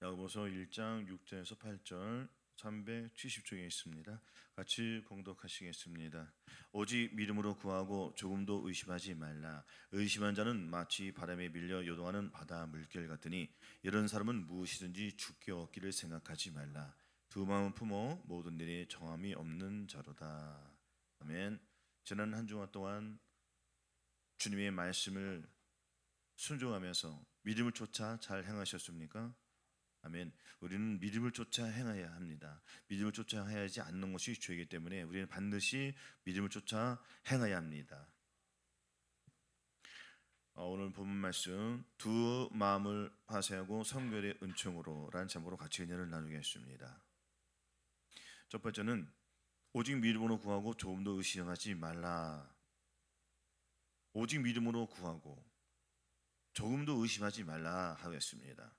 야고보서 1장 6절에서 8절 370쪽에 있습니다. 같이 봉독하시겠습니다. 오직 믿음으로 구하고 조금도 의심하지 말라. 의심한 자는 마치 바람에 밀려 요동하는 바다 물결 같으니 이런 사람은 무엇이든지 죽게 얻기를 생각하지 말라. 두 마음을 품어 모든 일에 정함이 없는 자로다. 아멘. 지난 한 주간 동안 주님의 말씀을 순종하면서 믿음을 쫓아 잘 행하셨습니까? 아멘. 우리는 믿음을 쫓아 행해야 합니다. 믿음을 쫓아 행하지 않는 것이 죄이기 때문에 우리는 반드시 믿음을 쫓아 행해야 합니다. 오늘 본문 말씀 두 마음을 화세하고 성결의 은총으로 라는 제목으로 같이 은혜를 나누겠습니다. 첫 번째는 오직 믿음으로 구하고 조금도 의심하지 말라. 오직 믿음으로 구하고 조금도 의심하지 말라 하겠습니다.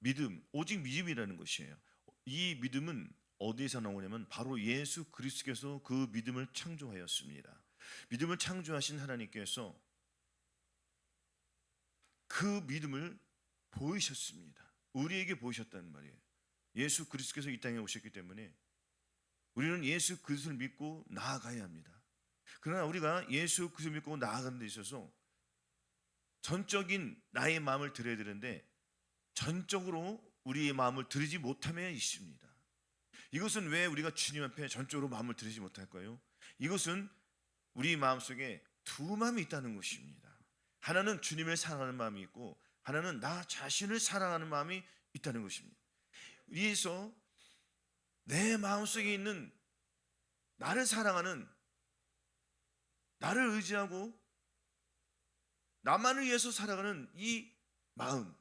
믿음, 오직 믿음이라는 것이에요. 이 믿음은 어디에서 나오냐면 바로 예수 그리스도께서 그 믿음을 창조하였습니다. 믿음을 창조하신 하나님께서 그 믿음을 보이셨습니다. 우리에게 보이셨다는 말이에요. 예수 그리스도께서 이 땅에 오셨기 때문에 우리는 예수 그리스도를 믿고 나아가야 합니다. 그러나 우리가 예수 그리스도를 믿고 나아가는 데 있어서 전적인 나의 마음을 드려야 되는데 전적으로 우리의 마음을 드리지 못함에 있습니다. 이것은 왜 우리가 주님 앞에 전적으로 마음을 드리지 못할까요? 이것은 우리 마음속에 두 마음이 있다는 것입니다. 하나는 주님을 사랑하는 마음이 있고 하나는 나 자신을 사랑하는 마음이 있다는 것입니다. 위에서 내 마음속에 있는 나를 사랑하는, 나를 의지하고 나만을 위해서 살아가는 이 마음,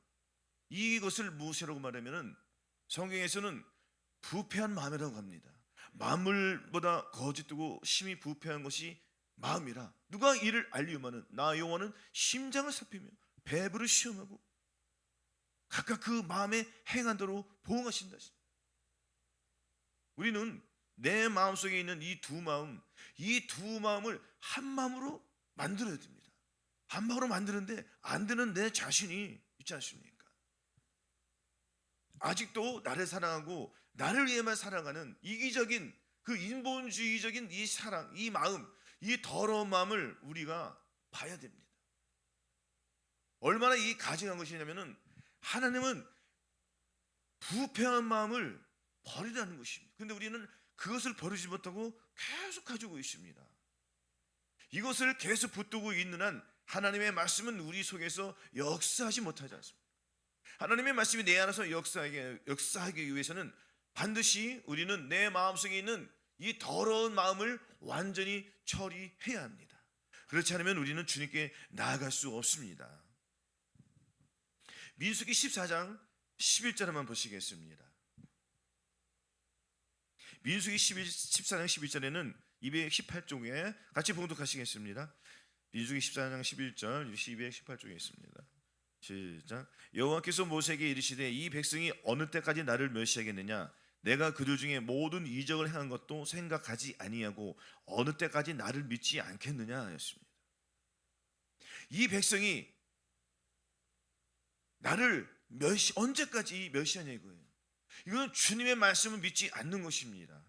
이것을 무엇이라고 말하면 성경에서는 부패한 마음이라고 합니다. 만물보다 거짓되고 심히 부패한 것이 마음이라 누가 이를 알리오마는 나 여호와는 심장을 살피며 배부를 시험하고 각각 그 마음에 행한 대로 보응하신다. 우리는 내 마음속에 있는 이 두 마음을 한 마음으로 만들어야 됩니다. 한 마음으로 만드는데 안 되는 내 자신이 있지 않습니까? 아직도 나를 사랑하고 나를 위해만 살아가는 이기적인 그 인본주의적인 이 사랑, 이 마음, 이 더러운 마음을 우리가 봐야 됩니다. 얼마나 이 가증한 것이냐면은 하나님은 부패한 마음을 버리라는 것입니다. 그런데 우리는 그것을 버리지 못하고 계속 가지고 있습니다. 이것을 계속 붙들고 있는 한 하나님의 말씀은 우리 속에서 역사하지 못하지 않습니다. 하나님의 말씀이 내 안에서 역사하기 위해서는 반드시 우리는 내 마음속에 있는 이 더러운 마음을 완전히 처리해야 합니다. 그렇지 않으면 우리는 주님께 나아갈 수 없습니다. 민수기 14장 11절 한번 보시겠습니다. 민수기 14장 11절에는 218쪽에 같이 봉독하시겠습니다. 민수기 14장 11절 218쪽에 있습니다. 시작. 여호와께서 모세에게 이르시되 이 백성이 어느 때까지 나를 멸시하겠느냐? 내가 그들 중에 모든 이적을 행한 것도 생각하지 아니하고 어느 때까지 나를 믿지 않겠느냐 하였습니다. 이 백성이 나를 언제까지 멸시하냐 이거예요. 이건 주님의 말씀을 믿지 않는 것입니다.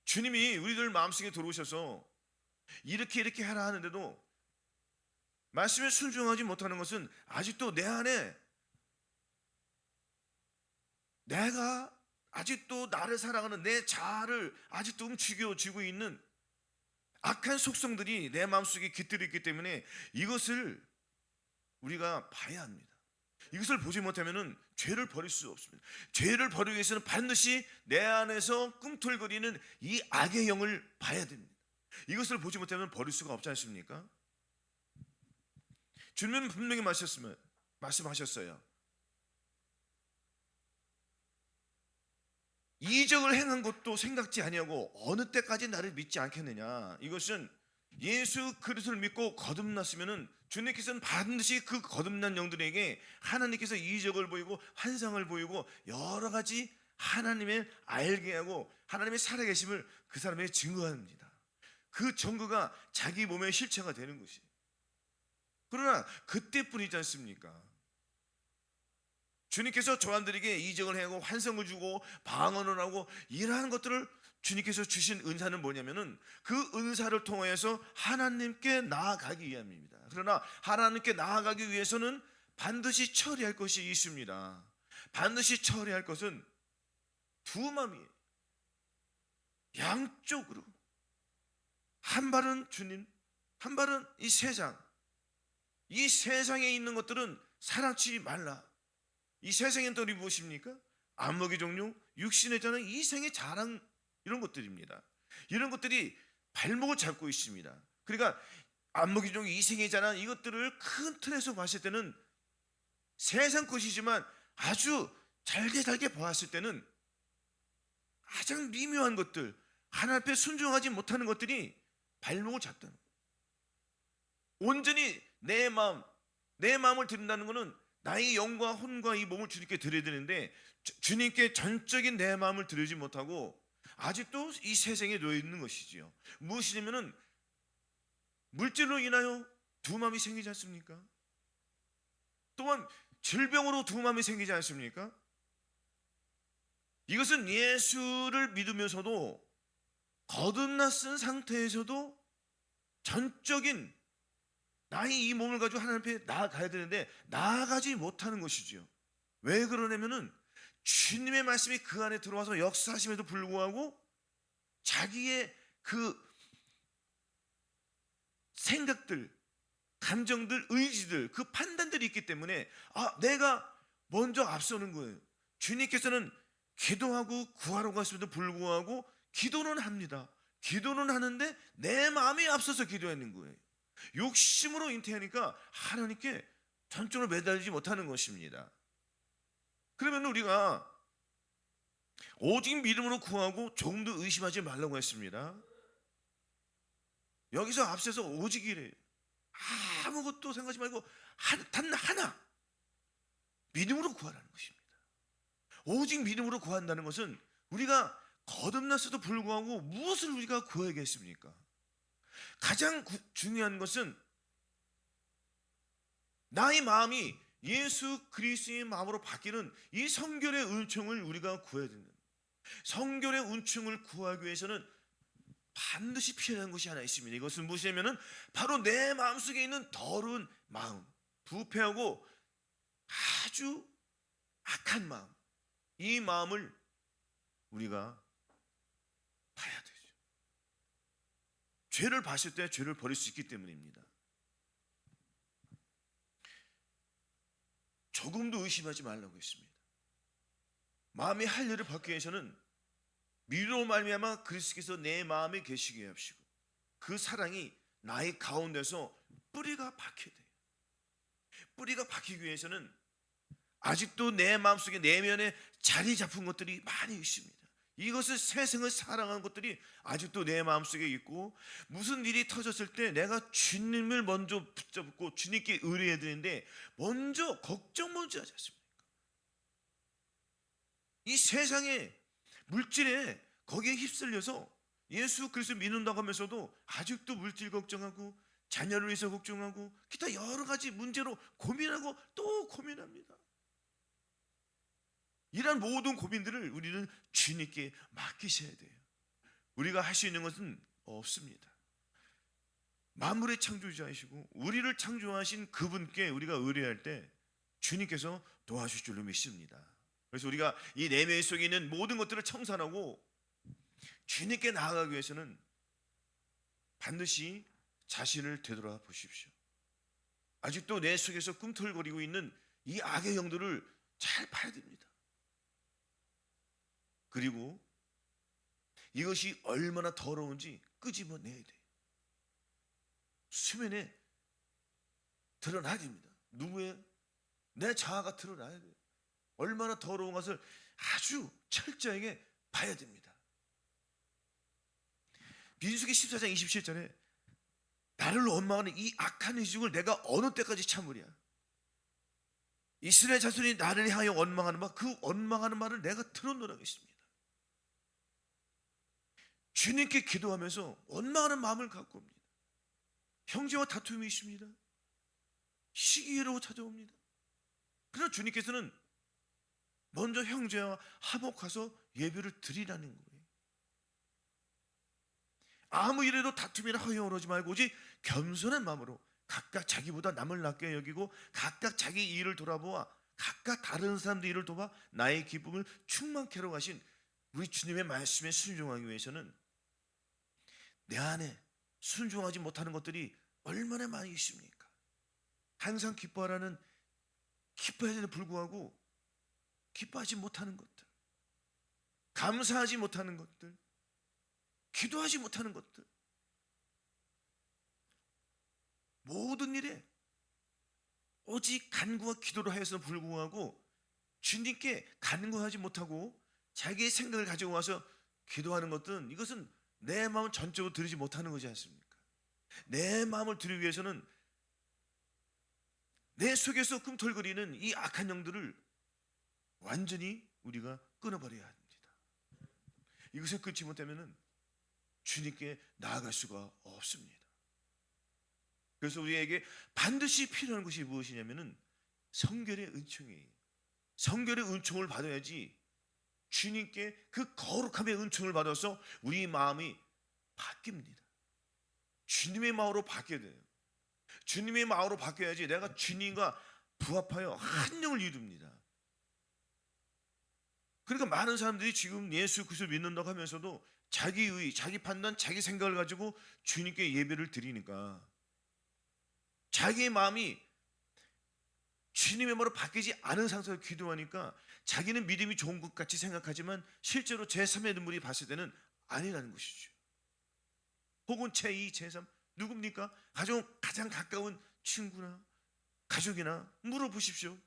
주님이 우리들 마음속에 들어오셔서 이렇게 하라 하는데도 말씀에 순종하지 못하는 것은 아직도 내 안에 내가 아직도 나를 사랑하는 내 자아를 아직도 움직여쥐고 있는 악한 속성들이 내 마음속에 깃들어 있기 때문에 이것을 우리가 봐야 합니다. 이것을 보지 못하면 죄를 버릴 수 없습니다. 죄를 버리기 위해서는 반드시 내 안에서 꿈틀거리는 이 악의 영을 봐야 됩니다. 이것을 보지 못하면 버릴 수가 없지 않습니까? 주님은 분명히 말씀하셨어요. 이적을 행한 것도 생각지 아니하고 어느 때까지 나를 믿지 않겠느냐. 이것은 예수 그리스도를 믿고 거듭났으면은 주님께서는 반드시 그 거듭난 영들에게 하나님께서 이적을 보이고 환상을 보이고 여러 가지 하나님의 알게 하고 하나님의 살아계심을 그 사람에게 증거합니다. 그 증거가 자기 몸의 실체가 되는 것이에요. 그러나 그때뿐이지 않습니까? 주님께서 저한들에게 이적을 행하고 환상을 주고 방언을 하고 이러한 것들을 주님께서 주신 은사는 뭐냐면은 그 은사를 통해서 하나님께 나아가기 위함입니다. 그러나 하나님께 나아가기 위해서는 반드시 처리할 것이 있습니다. 반드시 처리할 것은 두 마음이에요. 양쪽으로. 한 발은 주님, 한 발은 이 세상. 이 세상에 있는 것들은 사랑치 말라. 이 세상엔 또 무엇입니까? 안목의 종류, 육신의 자는 이 생의 자랑, 이런 것들입니다. 이런 것들이 발목을 잡고 있습니다. 그러니까 안목의 종류, 이생의 자랑, 이것들을 큰 틀에서 봤을 때는 세상 것이지만 아주 잘게 보았을 때는 가장 미묘한 것들, 하나님 앞에 순종하지 못하는 것들이 발목을 잡다는 거예요. 온전히 내 마음을 드린다는 것은 나의 영과 혼과 이 몸을 주님께 드려야 되는데, 주님께 전적인 내 마음을 드리지 못하고 아직도 이 세상에 놓여 있는 것이지요. 무엇이냐면은 물질로 인하여 두 마음이 생기지 않습니까? 또한 질병으로 두 마음이 생기지 않습니까? 이것은 예수를 믿으면서도 거듭났은 상태에서도 전적인 나의 이 몸을 가지고 하나님 앞에 나아가야 되는데 나아가지 못하는 것이지요. 왜 그러냐면은 주님의 말씀이 그 안에 들어와서 역사하심에도 불구하고 자기의 그 생각들, 감정들, 의지들, 그 판단들이 있기 때문에 내가 먼저 앞서는 거예요. 주님께서는 기도하고 구하러 갔음에도 불구하고 기도는 합니다. 기도는 하는데 내 마음이 앞서서 기도하는 거예요. 욕심으로 잉태하니까 하나님께 전적으로 매달리지 못하는 것입니다. 그러면 우리가 오직 믿음으로 구하고 조금도 의심하지 말라고 했습니다. 여기서 앞서서 오직이래요. 아무것도 생각하지 말고 단 하나 믿음으로 구하라는 것입니다. 오직 믿음으로 구한다는 것은 우리가 거듭났어도 불구하고 무엇을 우리가 구하겠습니까? 가장 중요한 것은 나의 마음이 예수 그리스도의 마음으로 바뀌는 이 성결의 은총을 우리가 구해야 된다. 성결의 은총을 구하기 위해서는 반드시 피해야 하는 것이 하나 있습니다. 이것은 무엇이냐면은 바로 내 마음속에 있는 더러운 마음, 부패하고 아주 악한 마음, 이 마음을 우리가 봐야 되죠. 죄를 봤을 때 죄를 버릴 수 있기 때문입니다. 조금도 의심하지 말라고 했습니다. 마음의 할례를 받기 위해서는 믿음으로 말미암아 그리스도께서 내 마음에 계시게 하시고 그 사랑이 나의 가운데서 뿌리가 박혀야 돼요. 뿌리가 박히기 위해서는 아직도 내 마음속에 내면에 자리 잡은 것들이 많이 있습니다. 이것을 세상을 사랑하는 것들이 아직도 내 마음속에 있고, 무슨 일이 터졌을 때 내가 주님을 먼저 붙잡고 주님께 의뢰해야 되는데 먼저 걱정 먼저 하지 않습니까? 이 세상에 물질에 거기에 휩쓸려서 예수 그리스도 믿는다고 하면서도 아직도 물질 걱정하고 자녀를 위해서 걱정하고 기타 여러 가지 문제로 고민하고 또 고민합니다. 이러한 모든 고민들을 우리는 주님께 맡기셔야 돼요. 우리가 할 수 있는 것은 없습니다. 만물의 창조자이시고 우리를 창조하신 그분께 우리가 의뢰할 때 주님께서 도와주실 줄로 믿습니다. 그래서 우리가 이 내면 속에 있는 모든 것들을 청산하고 주님께 나아가기 위해서는 반드시 자신을 되돌아 보십시오. 아직도 내 속에서 꿈틀거리고 있는 이 악의 영들을 잘 봐야 됩니다. 그리고 이것이 얼마나 더러운지 끄집어내야 돼요. 수면에 드러나야 됩니다. 누구의? 내 자아가 드러나야 돼요. 얼마나 더러운 것을 아주 철저하게 봐야 됩니다. 민수기 14장 27절에 나를 원망하는 이 악한 의식을 내가 어느 때까지 참으랴. 이스라엘 자손이 나를 향하여 원망하는 말, 그 원망하는 말을 내가 들어놓으라고 했습니다. 주님께 기도하면서 원망하는 마음을 갖고 옵니다. 형제와 다툼이 있습니다. 시기로 찾아옵니다. 그러나 주님께서는 먼저 형제와 화목해서 예배를 드리라는 거예요. 아무 일에도 다툼이나 허용하지 말고 오직 겸손한 마음으로 각각 자기보다 남을 낮게 여기고 각각 자기 일을 돌아보아 각각 다른 사람들 일을 도와 나의 기쁨을 충만케 하러 가신 우리 주님의 말씀에 순종하기 위해서는 내 안에 순종하지 못하는 것들이 얼마나 많이 있습니까? 항상 기뻐하라는, 기뻐해야 되는 불구하고 기뻐하지 못하는 것들, 감사하지 못하는 것들, 기도하지 못하는 것들, 모든 일에 오직 간구와 기도로 해서 불구하고 주님께 간구하지 못하고 자기의 생각을 가지고 와서 기도하는 것들은, 이것은 내 마음을 전적으로 드리지 못하는 거지 않습니까? 내 마음을 드리기 위해서는 내 속에서 꿈틀거리는 이 악한 영들을 완전히 우리가 끊어버려야 합니다. 이것을 끊지 못하면 주님께 나아갈 수가 없습니다. 그래서 우리에게 반드시 필요한 것이 무엇이냐면은 성결의 은총이에요. 성결의 은총을 받아야지 주님께 그 거룩함의 은총을 받아서 우리 마음이 바뀝니다. 주님의 마음으로 바뀌어야 돼요. 주님의 마음으로 바뀌어야지 내가 주님과 부합하여 한 영을 이룹니다. 그러니까 많은 사람들이 지금 예수 그리스도를 믿는다고 하면서도 자기의, 자기 판단, 자기 생각을 가지고 주님께 예배를 드리니까 자기의 마음이 주님의 마음으로 바뀌지 않은 상태에서 기도하니까 자기는 믿음이 좋은 것 같이 생각하지만 실제로 제3의 눈물이 봤을 때는 아니라는 것이죠. 혹은 제2, 제3 누굽니까? 가장 가까운 친구나 가족이나 물어보십시오.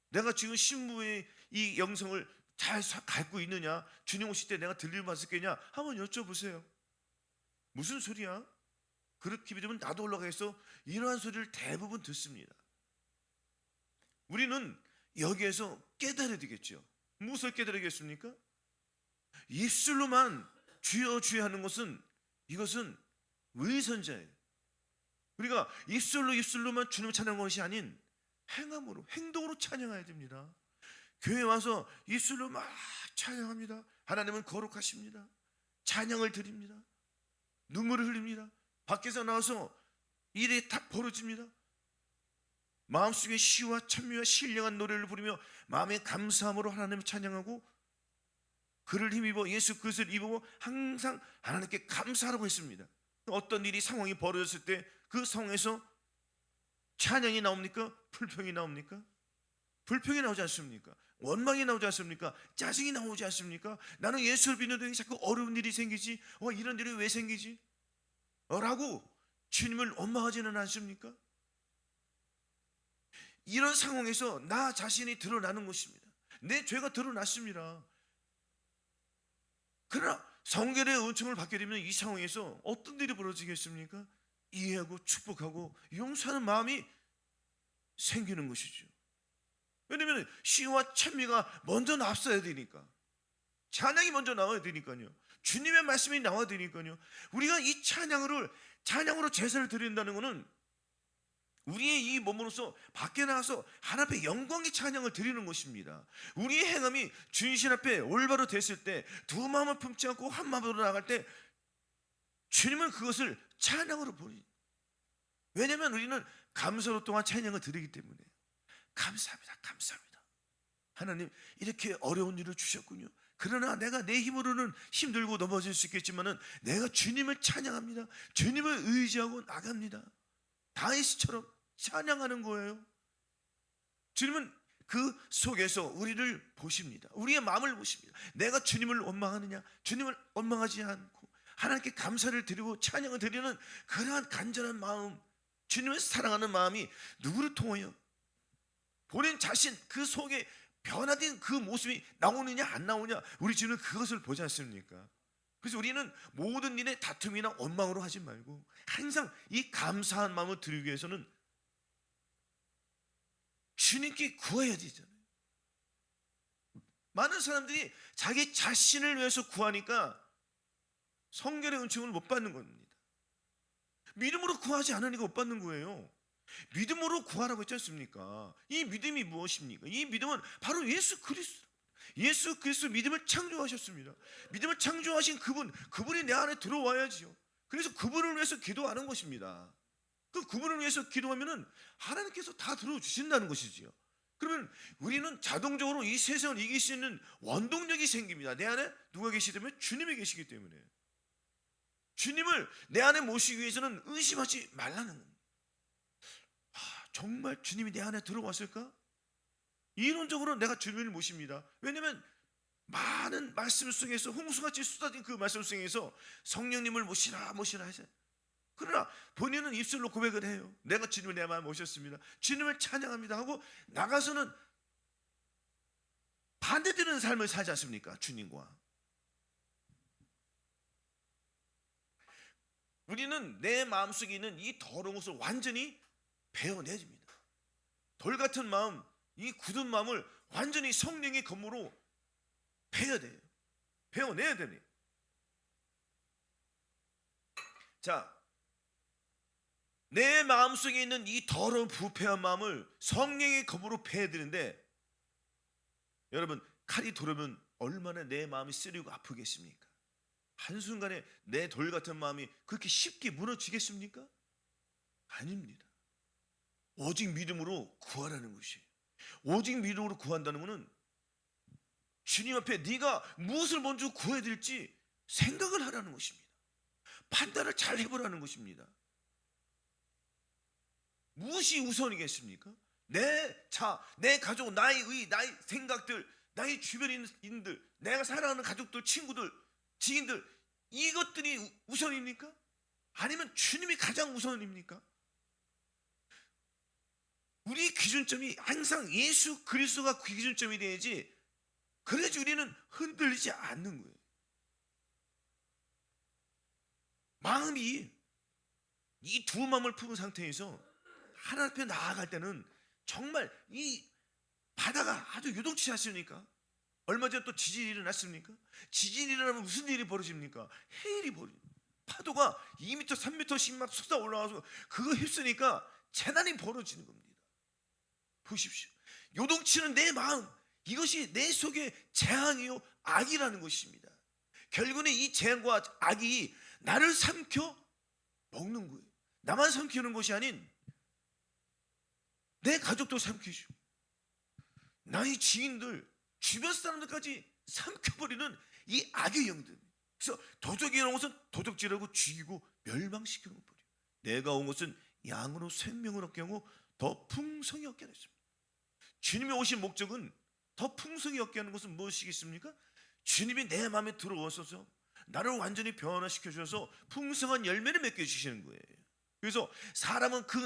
내가 지금 신부의 이 영성을 잘 갖고 있느냐, 주님 오실 때 내가 들릴 맛을 겠냐 한번 여쭤보세요. 무슨 소리야? 그렇게 믿으면 나도 올라가겠어? 이러한 소리를 대부분 듣습니다. 우리는 여기에서 깨달아야 되겠죠. 무엇을 깨달아야겠습니까? 입술로만 주여 주여 하는 것은, 이것은 위선자예요. 우리가 입술로만 주님을 찬양하는 것이 아닌 행함으로, 행동으로 찬양해야 됩니다. 교회 와서 입술로 막 찬양합니다. 하나님은 거룩하십니다. 찬양을 드립니다. 눈물을 흘립니다. 밖에서 나와서 일이 다 벌어집니다. 마음속에 시와 찬미와 신령한 노래를 부르며 마음의 감사함으로 하나님을 찬양하고 그를 힘입어 예수 그리스도를 입어 항상 하나님께 감사하라고 했습니다. 어떤 일이, 상황이 벌어졌을 때 그 상황에서 찬양이 나옵니까? 불평이 나옵니까? 불평이 나오지 않습니까? 원망이 나오지 않습니까? 짜증이 나오지 않습니까? 나는 예수를 믿는데 자꾸 어려운 일이 생기지, 이런 일이 왜 생기지? 라고 주님을 원망하지는 않습니까? 이런 상황에서 나 자신이 드러나는 것입니다. 내 죄가 드러났습니다. 그러나 성결의 은총을 받게 되면 이 상황에서 어떤 일이 벌어지겠습니까? 이해하고 축복하고 용서하는 마음이 생기는 것이죠. 왜냐하면 시와 찬미가 먼저 앞서야 되니까, 찬양이 먼저 나와야 되니까요. 주님의 말씀이 나와야 되니까요. 우리가 이 찬양으로 제사를 드린다는 것은 우리의 이 몸으로서 밖에 나가서 하나님 앞에 영광의 찬양을 드리는 것입니다. 우리의 행함이 주님 앞에 올바로 됐을 때, 두 마음을 품지 않고 한 마음으로 나아갈 때 주님은 그것을 찬양으로 보니. 왜냐하면 우리는 감사로 동안 찬양을 드리기 때문에. 감사합니다, 감사합니다. 하나님 이렇게 어려운 일을 주셨군요. 그러나 내가 내 힘으로는 힘들고 넘어질 수 있겠지만은 내가 주님을 찬양합니다. 주님을 의지하고 나갑니다. 다윗처럼 찬양하는 거예요. 주님은 그 속에서 우리를 보십니다. 우리의 마음을 보십니다. 내가 주님을 원망하느냐, 주님을 원망하지 않고 하나님께 감사를 드리고 찬양을 드리는 그러한 간절한 마음, 주님을 사랑하는 마음이 누구를 통하여 본인 자신 그 속에 변화된 그 모습이 나오느냐 안 나오느냐, 우리 주님은 그것을 보지 않습니까? 그래서 우리는 모든 일에 다툼이나 원망으로 하지 말고 항상 이 감사한 마음을 드리기 위해서는 주님께 구해야 되잖아요. 많은 사람들이 자기 자신을 위해서 구하니까 성결의 은총을 못 받는 겁니다. 믿음으로 구하지 않으니까 못 받는 거예요. 믿음으로 구하라고 했지 않습니까? 이 믿음이 무엇입니까? 이 믿음은 바로 예수 그리스도. 예수 그리스도 믿음을 창조하셨습니다. 믿음을 창조하신 그분이 내 안에 들어와야지요. 그래서 그분을 위해서 기도하는 것입니다. 그분을 위해서 기도하면은 하나님께서 다 들어주신다는 것이지요. 그러면 우리는 자동적으로 이 세상을 이길 수 있는 원동력이 생깁니다. 내 안에 누가 계시기 때문에? 주님이 계시기 때문에. 주님을 내 안에 모시기 위해서는 의심하지 말라는 겁니다. 정말 주님이 내 안에 들어왔을까? 이론적으로 내가 주님을 모십니다. 왜냐하면 많은 말씀 속에서 홍수같이 쏟아진 그 말씀 속에서 성령님을 모시라 하세요. 그러나 본인은 입술로 고백을 해요. 내가 주님을 내 마음에 모셨습니다. 주님을 찬양합니다 하고 나가서는 반대되는 삶을 살지 않습니까? 주님과. 우리는 내 마음속에 있는 이 더러운 것을 완전히 베어내야 됩니다. 돌 같은 마음, 이 굳은 마음을 완전히 성령의 검으로 베어야 돼요. 베어내야 됩니다. 자, 내 마음속에 있는 이 더러운 부패한 마음을 성령의 검으로 베어야 되는데, 여러분, 칼이 돌으면 얼마나 내 마음이 쓰리고 아프겠습니까? 한순간에 내 돌 같은 마음이 그렇게 쉽게 무너지겠습니까? 아닙니다. 오직 믿음으로 구하라는 것이에요. 오직 믿음으로 구한다는 것은 주님 앞에 네가 무엇을 먼저 구해야 될지 생각을 하라는 것입니다. 판단을 잘 해보라는 것입니다. 무엇이 우선이겠습니까? 내 차, 내 가족, 나의 의, 나의 생각들, 나의 주변인들, 내가 사랑하는 가족들, 친구들, 지인들, 이것들이 우선입니까? 아니면 주님이 가장 우선입니까? 우리 기준점이 항상 예수 그리스도가 그 기준점이 돼야지, 그래야지 우리는 흔들리지 않는 거예요. 마음이 이 두 마음을 품은 상태에서 하나님 앞에 나아갈 때는 정말 이 바다가 아주 요동치지 않습니까? 얼마 전에 또 지진이 일어났습니까? 지진이 일어나면 무슨 일이 벌어집니까? 해일이 벌어집니다. 파도가 2m, 3m씩 막 솟아 올라와서 그거 휩쓰니까 재난이 벌어지는 겁니다. 보십시오. 요동치는 내 마음, 이것이 내 속의 재앙이요 악이라는 것입니다. 결국은 이 재앙과 악이 나를 삼켜 먹는 거예요. 나만 삼키는 것이 아닌 내 가족도 삼키시고 나의 지인들, 주변 사람들까지 삼켜버리는 이 악의 영들. 그래서 도적이 온 것은 도적질하고 죽이고 멸망시키는 것뿐이에요. 내가 온 것은 양으로 생명을 얻게 하고 더 풍성히 얻게 하겠습니다. 주님이 오신 목적은 더 풍성히 얻게 하는 것은 무엇이겠습니까? 주님이 내 마음에 들어오셔서 나를 완전히 변화시켜 주셔서 풍성한 열매를 맺게 해주시는 거예요. 그래서 사람은 그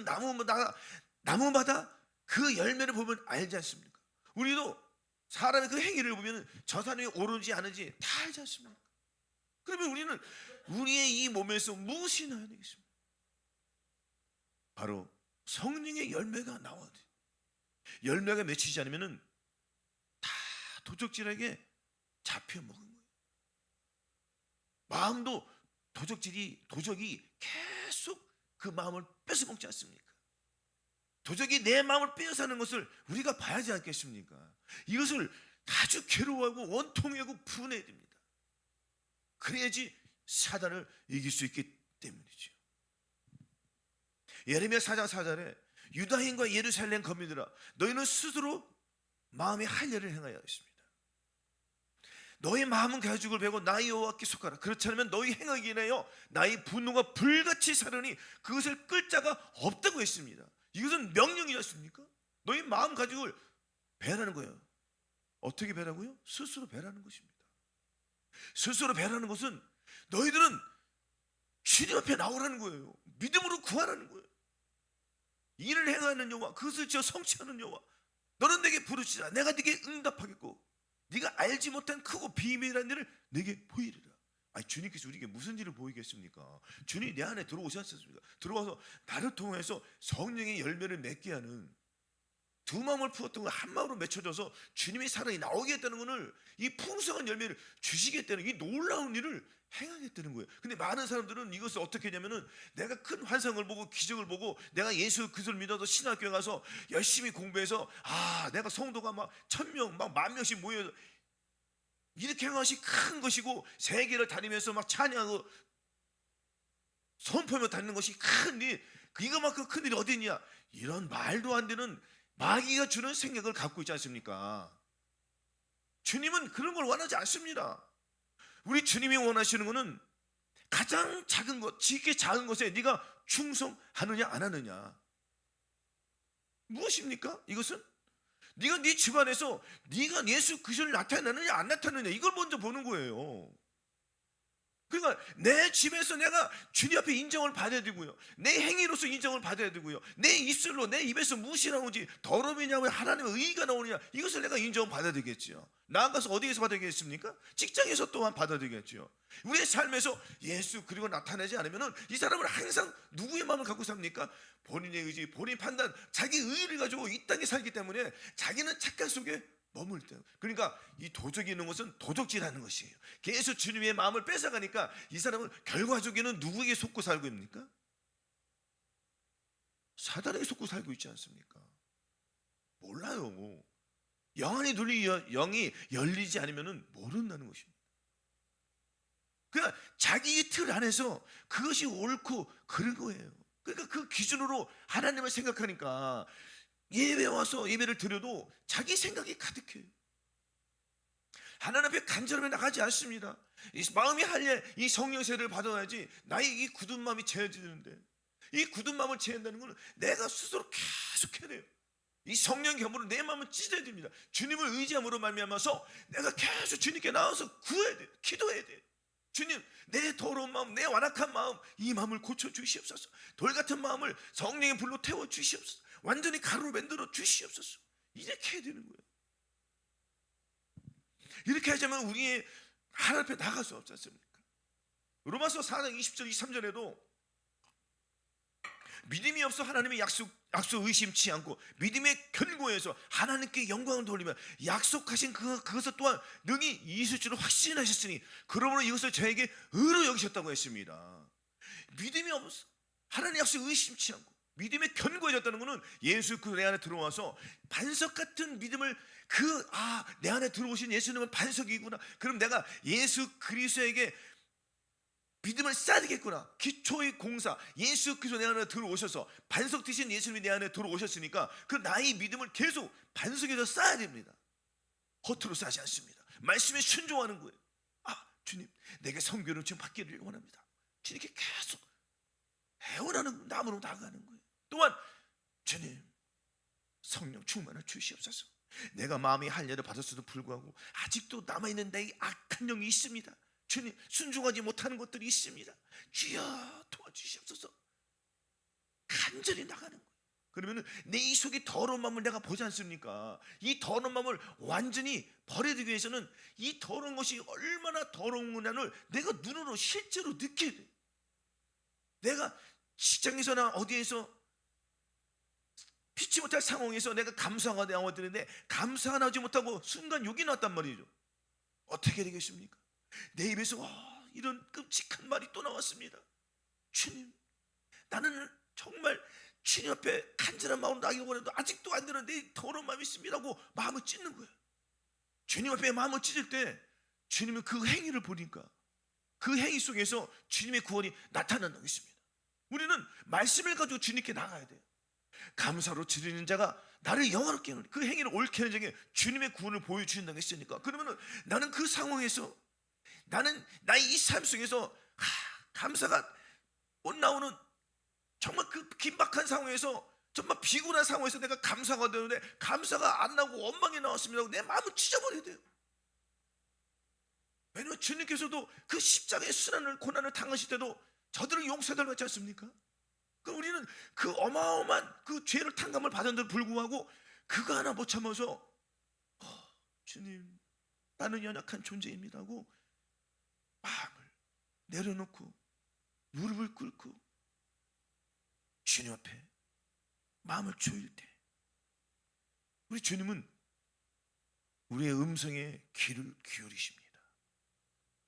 나무마다 그 열매를 보면 알지 않습니까? 우리도 사람의 그 행위를 보면 저 사람이 옳은지 아는지 다 알지 않습니까? 그러면 우리는 우리의 이 몸에서 무엇이 나야 되겠습니까? 바로 성령의 열매가 나와야 돼요. 열매가 맺히지 않으면 다 도적질에게 잡혀 먹은 거예요. 마음도 도적이 계속 그 마음을 뺏어먹지 않습니까? 도적이 내 마음을 빼앗아는 것을 우리가 봐야지 않겠습니까? 이것을 아주 괴로워하고 원통하고 분해야 됩니다. 그래야지 사단을 이길 수 있기 때문이죠. 예레미야 4장 4절에 유다인과 예루살렘 거민들아, 너희는 스스로 마음의 할례를 행하여 있습니다. 너희 마음은 가죽을 베고 나의 여호와께 속하라. 그렇지 않으면 너희 행하기에 인하여 나의 분노가 불같이 사르니 그것을 끌 자가 없다고 했습니다. 이것은 명령이지 않습니까? 너희 마음 가죽을 베라는 거예요. 어떻게 베라고요? 스스로 베라는 것입니다. 스스로 베라는 것은 너희들은 주님 앞에 나오라는 거예요. 믿음으로 구하라는 거예요. 일을 행하는 여호와, 그것을 지어 성취하는 여호와, 너는 내게 부르시라. 내가 네게 응답하겠고 네가 알지 못한 크고 비밀한 일을 네게 보이리라. 아니, 주님께서 우리에게 무슨 일을 보이겠습니까? 주님이 내 안에 들어오셨습니까? 들어와서 나를 통해서 성령의 열매를 맺게 하는 두 마음을 품었던 걸 한 마음으로 맺혀져서 주님의 사랑이 나오겠다는 것을, 이 풍성한 열매를 주시겠다는 이 놀라운 일을 행하겠다는 거예요. 근데 많은 사람들은 이것을 어떻게 했냐면은, 내가 큰 환상을 보고 기적을 보고 내가 예수 그리스도를 믿어서 신학교에 가서 열심히 공부해서 내가 성도가 막 1,000명 막 10,000명씩 모여 이렇게 한 것이 큰 것이고, 세계를 다니면서 막 찬양하고 선포하며 다니는 것이 큰 일, 이거만큼 큰 일이 어디 있냐, 이런 말도 안 되는 마귀가 주는 생각을 갖고 있지 않습니까? 주님은 그런 걸 원하지 않습니다. 우리 주님이 원하시는 것은 가장 작은 것, 지극히 작은 것에 네가 충성하느냐 안 하느냐. 무엇입니까? 이것은 네가 네 집안에서 네가 예수 그리스도를 나타내느냐 안 나타내느냐, 이걸 먼저 보는 거예요. 그러니까 내 집에서 내가 주님 앞에 인정을 받아야 되고요, 내 행위로서 인정을 받아야 되고요, 내 입술로 내 입에서 무엇이 나오는지, 더러움이냐 하나님의 의의가 나오느냐, 이것을 내가 인정을 받아야 되겠죠. 나아가서 어디에서 받아야 되겠습니까? 직장에서 또한 받아야 되겠죠. 우리의 삶에서 예수 그리고 나타내지 않으면 이 사람은 항상 누구의 마음을 갖고 삽니까? 본인의 의지, 본인 판단, 자기 의의를 가지고 이 땅에 살기 때문에 자기는 착각 속에 머물 때, 그러니까 이 도적이 있는 것은 도적질하는 것이에요. 계속 주님의 마음을 뺏어가니까 이 사람은 결과적에는 누구에게 속고 살고 있습니까? 사단에게 속고 살고 있지 않습니까? 몰라요. 영이 열리지 않으면 모른다는 것입니다. 그러니까 자기의 틀 안에서 그것이 옳고 그런 거예요. 그러니까 그 기준으로 하나님을 생각하니까 예배 와서 예배를 드려도 자기 생각이 가득해요. 하나님 앞에 간절하게 나가지 않습니다. 이 마음이 할래 이 성령 세례를 받아야지 나의 이 굳은 마음이 채워지는데, 이 굳은 마음을 채운다는 것은 내가 스스로 계속 해야 돼요. 이 성령 겸으로 내 마음을 찢어야 됩니다. 주님을 의지함으로 말미암아서 내가 계속 주님께 나와서 구해야 돼요. 기도해야 돼요. 주님, 내 더러운 마음, 내 완악한 마음, 이 마음을 고쳐 주시옵소서. 돌 같은 마음을 성령의 불로 태워 주시옵소서. 완전히 가루로 만들어 주시옵소서. 이렇게 해야 되는 거예요. 이렇게 하자면 우리의 하나님 앞에 나갈 수 없지 않습니까? 로마서 4장 20절 23절에도 믿음이 없어 하나님의 약속 의심치 않고 믿음의 견고해서 하나님께 영광을 돌리며 약속하신 그것을 또한 능히 이루실 줄을 확신하셨으니 그러므로 이것을 저에게 의로 여기셨다고 했습니다. 믿음이 없어 하나님의 약속 의심치 않고 믿음에 견고해졌다는 것은 예수 그 내 안에 들어와서 반석 같은 믿음을 내 안에 들어오신 예수님은 반석이구나. 그럼 내가 예수 그리스도에게 믿음을 쌓아야 되겠구나. 기초의 공사, 예수 그리스도 내 안에 들어오셔서 반석 되신 예수님이 내 안에 들어오셨으니까 그 나의 믿음을 계속 반석에서 쌓아야 됩니다. 허투루 쌓지 않습니다. 말씀에 순종하는 거예요. 주님, 내게 성교를 지금 받기를 원합니다. 주님께 계속 애원하는 나무로 나아가는 거예요. 또한 주님, 성령 충만을 주시옵소서. 내가 마음이 할례를 받았어도 불구하고 아직도 남아있는 내 악한 영이 있습니다. 주님, 순종하지 못하는 것들이 있습니다. 주여 도와주시옵소서. 간절히 나가는 거예요. 그러면 내 이 속에 더러운 마음을 내가 보지 않습니까? 이 더러운 마음을 완전히 버리기 위해서는 이 더러운 것이 얼마나 더러운 거냐를 내가 눈으로 실제로 느껴야 돼요. 내가 직장에서나 어디에서 피치 못할 상황에서 내가 감사가 나와드는데 감사가 나오지 못하고 순간 욕이 났단 말이죠. 어떻게 되겠습니까? 내 입에서 이런 끔찍한 말이 또 나왔습니다. 주님, 나는 정말 주님 앞에 간절한 마음으로 나기를 원해도 아직도 안 되는 내 더러운 마음이 있습니다라고 마음을 찢는 거예요. 주님 앞에 마음을 찢을 때 주님은 그 행위를 보니까 그 행위 속에서 주님의 구원이 나타난다고 했습니다. 우리는 말씀을 가지고 주님께 나가야 돼요. 감사로 드리는 자가 나를 영화롭게 하는 그 행위를 옳게 하는 자에게 주님의 구원을 보여주신다고 했으니까, 그러면 나는 그 상황에서 나는 나의 이 삶 속에서 감사가 못 나오는 정말 그 긴박한 상황에서 정말 비굴한 상황에서 내가 감사가 되는데 감사가 안 나오고 원망이 나왔습니다. 내 마음을 찢어버려야 돼요. 왜냐하면 주님께서도 그 십자가의 수난을 고난을 당하실 때도 저들을 용서해달라고 했지 않습니까? 그럼 우리는 그 어마어마한 그 죄를 탕감을 받은 데 불구하고 그거 하나 못 참아서 주님, 나는 연약한 존재입니다 하고 마음을 내려놓고 무릎을 꿇고 주님 앞에 마음을 조일 때 우리 주님은 우리의 음성에 귀를 기울이십니다.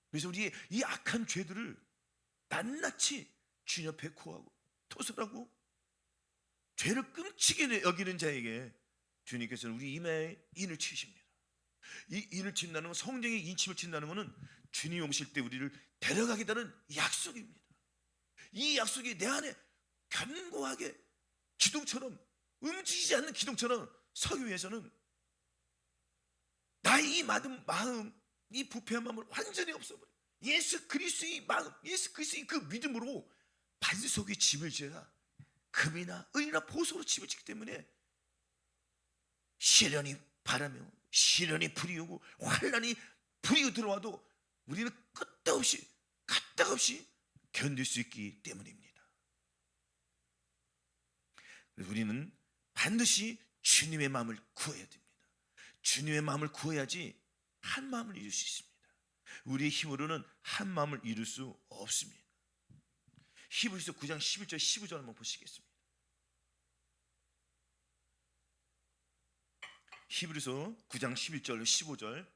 그래서 우리의 이 악한 죄들을 낱낱이 주님 앞에 구하고 토설하고 죄를 끔찍이 여기는 자에게 주님께서는 우리 이마에 인을 치십니다. 이 인을 친다는 건, 성령의 인침을 친다는 것은 주님이 오실 때 우리를 데려가겠다는 약속입니다. 이 약속이 내 안에 견고하게 기둥처럼, 움직이지 않는 기둥처럼 서기 위해서는 나의 이 마음, 이 부패한 마음을 완전히 없애버려 예수 그리스도의 마음, 예수 그리스도의 그 믿음으로 반석에 집을 지어야 금이나 은이나 보석으로 집을 짓기 때문에 시련이 바라며 시련이 불이 오고 환난이 불이 들어와도 우리는 끄떡없이 가떡없이 견딜 수 있기 때문입니다. 우리는 반드시 주님의 마음을 구해야 됩니다. 주님의 마음을 구해야지 한 마음을 이룰 수 있습니다. 우리의 힘으로는 한 마음을 이룰 수 없습니다. 히브리서 9장 11절 15절 한번 보시겠습니다. 히브리서 9장 11절 15절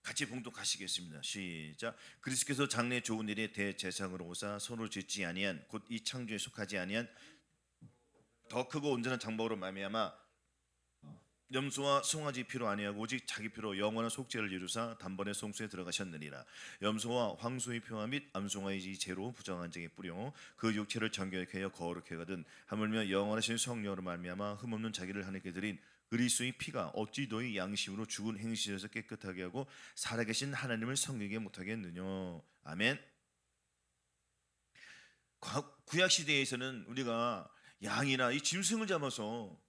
같이 봉독하시겠습니다. 시작. 그리스도께서 장래 좋은 일에 대제사장으로 오사 손으로 짓지 아니한 곧 이 창조에 속하지 아니한 더 크고 온전한 장막으로 말미암아 염소와 송아지 피로 아니하고 오직 자기 피로 영원한 속죄를 이루사 단번에 송수에 들어가셨느니라. 염소와 황소의 피와 및 암송아지 제로 부정한 자에 뿌려 그 육체를 정결케 하여 거룩해 가든 하물며 영원하신 성령으로 말미암아 흠없는 자기를 하나님께 드린 그리스도의 피가 어찌 너희 양심으로 죽은 행실에서 깨끗하게 하고 살아계신 하나님을 섬기게 못하겠느냐. 아멘. 구약 시대에서는 우리가 양이나 이 짐승을 잡아서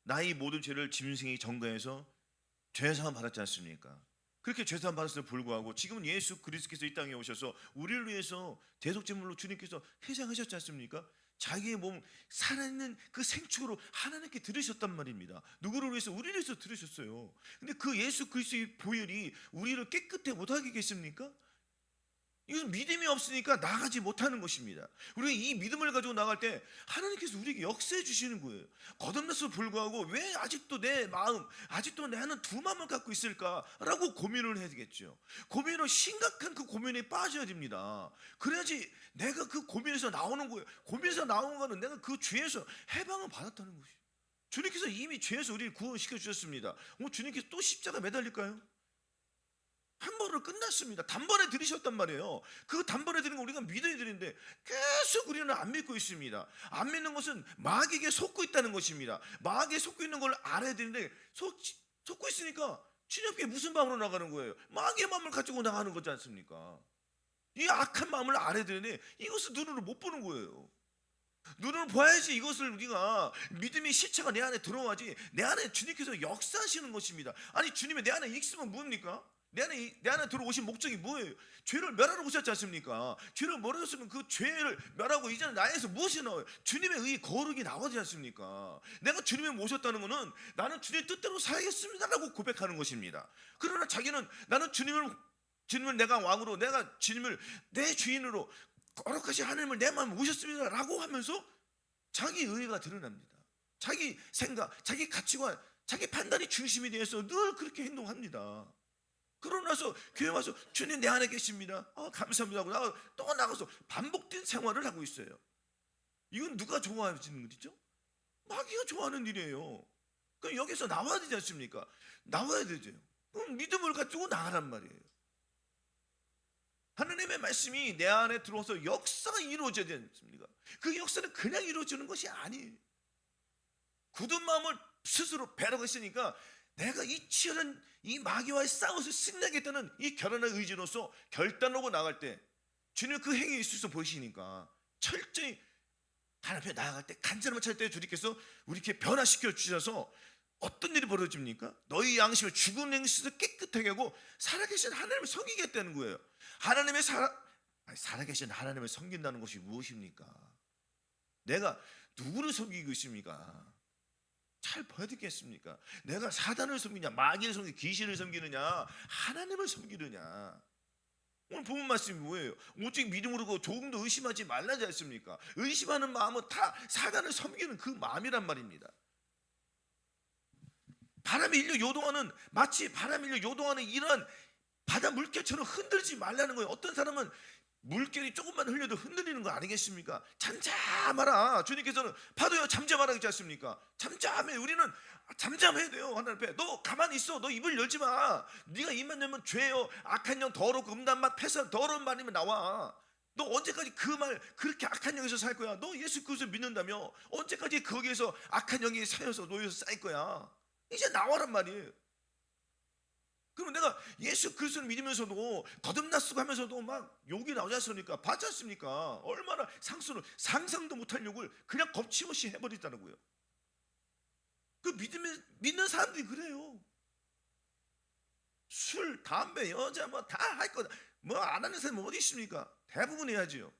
나의 모든 죄를 짐승이 전가해서 죄사함 받았지 않습니까? 그렇게 죄사함 받았음에도 불구하고 지금은 예수 그리스도께서 이 땅에 오셔서 우리를 위해서 대속제물로 주님께서 희생하셨지 않습니까? 자기의 몸 살아있는 그 생축으로 하나님께 들으셨단 말입니다. 누구를 위해서? 우리를 위해서 들으셨어요. 근데 그 예수 그리스도의 보혈이 우리를 깨끗해 못하게 겠습니까? 이것은 믿음이 없으니까 나가지 못하는 것입니다. 우리가 이 믿음을 가지고 나갈 때 하나님께서 우리에게 역사해 주시는 거예요. 거듭났음에도 불구하고 왜 아직도 내 마음, 아직도 나는 두 마음을 갖고 있을까라고 고민을 해야 되겠죠. 고민을, 심각한 그 고민에 빠져야 됩니다. 그래야지 내가 그 고민에서 나오는 거예요. 고민에서 나오는 거는 내가 그 죄에서 해방을 받았다는 것이에요. 주님께서 이미 죄에서 우리를 구원시켜 주셨습니다. 주님께서 또 십자가 매달릴까요? 한 번으로 끝났습니다. 단번에 들으셨단 말이에요. 그 단번에 들은 거 우리가 믿어야 되는데 계속 우리는 안 믿고 있습니다. 안 믿는 것은 마귀에게 속고 있다는 것입니다. 마귀에 속고 있는 걸 알아야 되는데 속고 있으니까 주님께 무슨 마음으로 나가는 거예요? 마귀의 마음을 가지고 나가는 거지 않습니까? 이 악한 마음을 알아야 되는데 이것을 눈으로 못 보는 거예요. 눈으로 봐야지 이것을 우리가 믿음의 실체가 내 안에 들어와야지 내 안에 주님께서 역사하시는 것입니다. 아니 주님이 내 안에 있으면 뭡니까? 내 안에 들어오신 목적이 뭐예요? 죄를 멸하러 오셨지 않습니까? 죄를 멸하셨으면 그 죄를 멸하고 이제는 나에서 무엇이 나와요? 주님의 의 거룩이 나오지 않습니까? 내가 주님을 모셨다는 것은 나는 주님의 뜻대로 살겠습니다라고 고백하는 것입니다. 그러나 자기는 나는 주님을 내가 왕으로, 내가 주님을 내 주인으로, 거룩하신 하나님을 내 마음에 모셨습니다라고 하면서 자기 의가 드러납니다. 자기 생각, 자기 가치관, 자기 판단이 중심이 되어서 늘 그렇게 행동합니다. 그러고 나서 교회 와서 주님 내 안에 계십니다. 감사합니다 하고 또 나가서 반복된 생활을 하고 있어요. 이건 누가 좋아하시는 일이죠? 마귀가 좋아하는 일이에요. 그럼 여기서 나와야 되지 않습니까? 나와야 되죠. 그럼 믿음을 가지고 나가란 말이에요. 하나님의 말씀이 내 안에 들어와서 역사가 이루어져야 되지 않습니까? 그 역사는 그냥 이루어지는 것이 아니에요. 굳은 마음을 스스로 배라고 했으니까 내가 이 치열한 이 마귀와의 싸움에서 승리하겠다는 이 결단의 의지로서 결단하고 나갈 때 주님 그 행위에 있어서 보이시니까 철저히 하나님 앞에 나아갈 때 간절함을 찾을 때 주님께서 우리에게 변화시켜 주셔서 어떤 일이 벌어집니까? 너희 양심을 죽은 행실에서 깨끗하게 하고 살아계신 하나님을 섬기겠다는 거예요. 살아계신 하나님을 섬긴다는 것이 무엇입니까? 내가 누구를 섬기고 있습니까? 잘 봐야 되겠습니까? 내가 사단을 섬기냐, 마귀를 섬기냐, 귀신을 섬기느냐, 하나님을 섬기느냐. 오늘 본문 말씀이 뭐예요? 오직 믿음으로 그 조금도 의심하지 말라지 않습니까? 의심하는 마음은 다 사단을 섬기는 그 마음이란 말입니다. 바람이 일려 요동하는, 마치 바람이 일려 요동하는 이러한 바다 물결처럼 흔들지 말라는 거예요. 어떤 사람은 물결이 조금만 흘려도 흔들리는 거 아니겠습니까? 잠잠하라. 주님께서는 파도여 잠잠하라 그러지 않습니까? 잠잠해. 우리는 잠잠해야 돼요. 하나님 앞에. 너 가만히 있어. 너 입을 열지 마. 네가 입만 열면 죄요. 악한 영, 더럽고 음란만, 패서 더러운 말이면 나와. 너 언제까지 그 말, 그렇게 악한 영에서 살 거야? 너 예수 그리스도를 믿는다며 언제까지 거기에서 악한 영이 쌓여서 놓여서 쌓일 거야? 이제 나와란 말이에요. 그럼 내가 예수 그리스도를 믿으면서도 거듭났고 하면서도 막 욕이 나오지 않습니까? 봤지 않습니까? 얼마나 상상도 못할 욕을 그냥 겁침없이 해버리더라고요. 그 믿는 사람들이 그래요. 술, 담배, 여자 뭐 다 할 거다. 뭐 안 하는 사람이 어디 있습니까? 대부분 해야지요.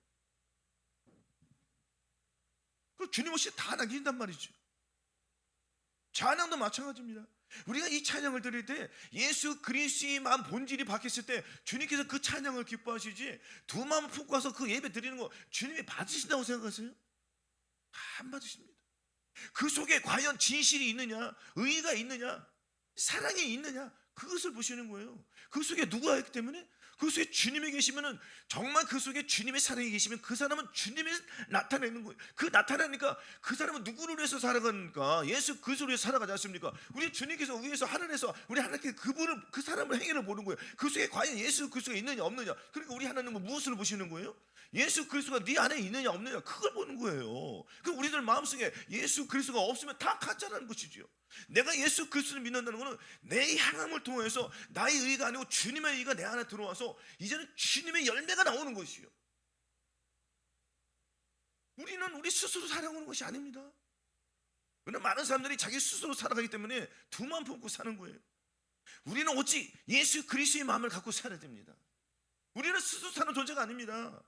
그 주님 없이 다 남긴단 말이죠. 찬양도 마찬가지입니다. 우리가 이 찬양을 드릴 때 예수 그리스도의 마음 본질이 박혔을 때 주님께서 그 찬양을 기뻐하시지, 두 마음을 품고 와서 그 예배 드리는 거 주님이 받으신다고 생각하세요? 안 받으십니다. 그 속에 과연 진실이 있느냐, 의의가 있느냐, 사랑이 있느냐, 그것을 보시는 거예요. 그 속에 누가 있기 때문에, 그 속에 주님이 계시면은, 정말 그 속에 주님의 사랑이 계시면 그 사람은 주님이 나타내는 거예요. 그 나타나니까 그 사람은 누구를 위해서 살아가니까 예수 그리스도를 위해서 살아가지 않습니까? 우리 주님께서 위에서 하늘에서 우리 하나님께 그 사람을 행위를 보는 거예요. 그 속에 과연 예수 그리스도가 있느냐 없느냐. 그러니까 우리 하나님은 무엇을 보시는 거예요? 예수 그리스도가 네 안에 있느냐 없느냐, 그걸 보는 거예요. 그 우리들 마음속에 예수 그리스도가 없으면 다 가짜라는 것이지요. 내가 예수 그리스도를 믿는다는 것은 내 향함을 통해서 나의 의가 아니고 주님의 의가 내 안에 들어와서 이제는 주님의 열매가 나오는 것이요. 우리는 우리 스스로 살아오는 것이 아닙니다. 그러나 많은 사람들이 자기 스스로 살아가기 때문에 두 마음 품고 사는 거예요. 우리는 오직 예수 그리스도의 마음을 갖고 살아야 됩니다. 우리는 스스로 사는 존재가 아닙니다.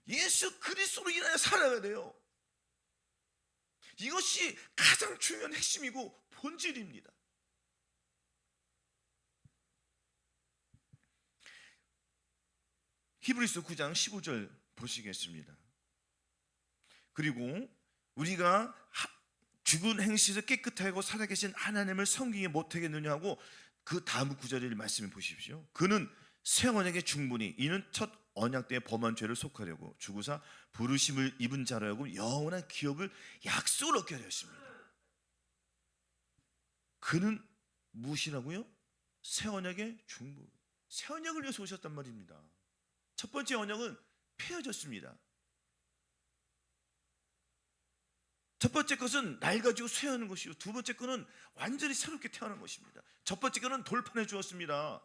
예수 그리스도로 인하여 살아가야 돼요. 이것이 가장 중요한 핵심이고 본질입니다. 히브리서 9장 15절 보시겠습니다. 그리고 우리가 죽은 행실에서 깨끗하고 살아계신 하나님을 섬기지 못하겠느냐 하고 그 다음 구절을 말씀해 보십시오. 그는 새 언약의 중보니 이는 첫 언약 때의 범한 죄를 속하려고 죽으사 부르심을 입은 자로 하여금 영원한 기업을 약속을 얻게 하였습니다. 그는 무엇이라고요? 새 언약의 중보. 새 언약을 위해서 오셨단 말입니다. 첫 번째 언약은 폐허졌습니다. 첫 번째 것은 날 가지고 쇠하는 것이요, 두 번째 것은 완전히 새롭게 태어난 것입니다. 첫 번째 것은 돌판해 주었습니다.